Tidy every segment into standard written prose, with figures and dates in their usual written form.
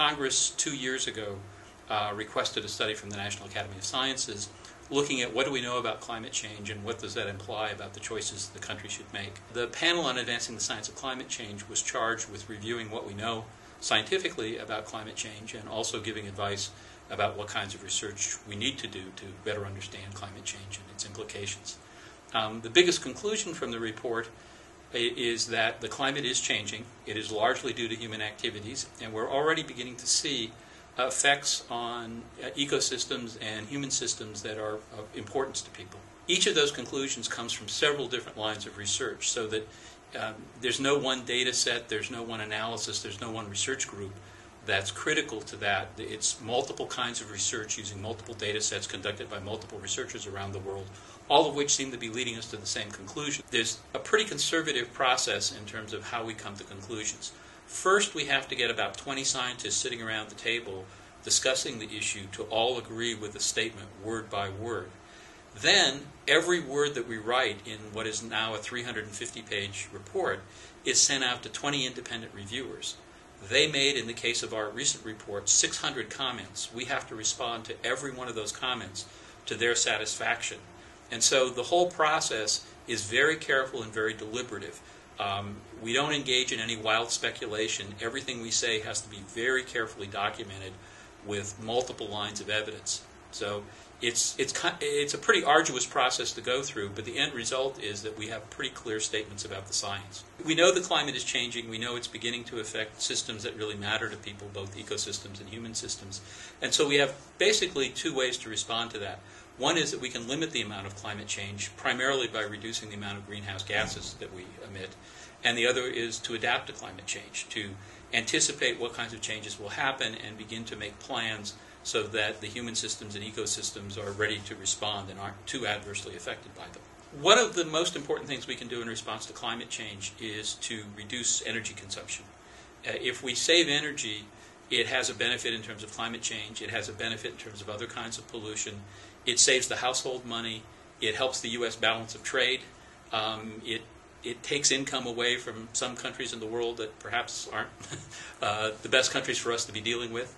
Congress 2 years ago requested a study from the National Academy of Sciences looking at what do we know about climate change and what does that imply about the choices the country should make. The panel on advancing the science of climate change was charged with reviewing what we know scientifically about climate change and also giving advice about what kinds of research we need to do to better understand climate change and its implications. The biggest conclusion from the report is that the climate is changing. It is largely due to human activities, and we're already beginning to see effects on ecosystems and human systems that are of importance to people. Each of those conclusions comes from several different lines of research, so that there's no one data set, there's no one analysis, there's no one research group that's critical to that. It's multiple kinds of research using multiple data sets conducted by multiple researchers around the world, all of which seem to be leading us to the same conclusion. There's a pretty conservative process in terms of how we come to conclusions. First, we have to get about 20 scientists sitting around the table discussing the issue to all agree with the statement word by word. Then, every word that we write in what is now a 350-page report is sent out to 20 independent reviewers. They made, in the case of our recent report, 600 comments. We have to respond to every one of those comments to their satisfaction. And so the whole process is very careful and very deliberative. We don't engage in any wild speculation. Everything we say has to be very carefully documented with multiple lines of evidence. So it's a pretty arduous process to go through, but the end result is that we have pretty clear statements about the science. We know the climate is changing. We know it's beginning to affect systems that really matter to people, both ecosystems and human systems. And so we have basically two ways to respond to that. One is that we can limit the amount of climate change, primarily by reducing the amount of greenhouse gases that we emit. And the other is to adapt to climate change, to anticipate what kinds of changes will happen and begin to make plans so that the human systems and ecosystems are ready to respond and aren't too adversely affected by them. One of the most important things we can do in response to climate change is to reduce energy consumption. If we save energy, it has a benefit in terms of climate change. It has a benefit in terms of other kinds of pollution. It saves the household money. It helps the U.S. balance of trade. It takes income away from some countries in the world that perhaps aren't the best countries for us to be dealing with.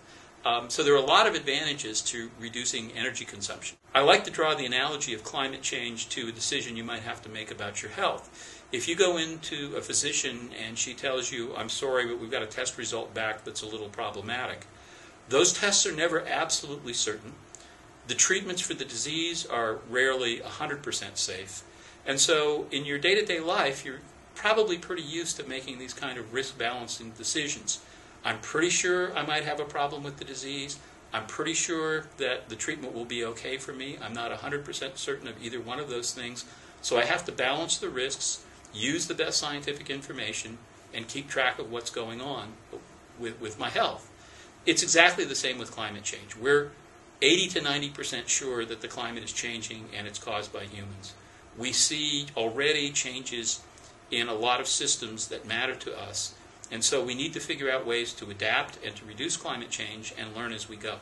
So there are a lot of advantages to reducing energy consumption. I like to draw the analogy of climate change to a decision you might have to make about your health. If you go into a physician and she tells you, I'm sorry, but we've got a test result back that's a little problematic, those tests are never absolutely certain. The treatments for the disease are rarely 100% safe. And so in your day-to-day life, you're probably pretty used to making these kind of risk-balancing decisions. I'm pretty sure I might have a problem with the disease. I'm pretty sure that the treatment will be okay for me. I'm not 100% certain of either one of those things. So I have to balance the risks, use the best scientific information, and keep track of what's going on with my health. It's exactly the same with climate change. We're 80 to 90% sure that the climate is changing and it's caused by humans. We see already changes in a lot of systems that matter to us. And so we need to figure out ways to adapt and to reduce climate change and learn as we go.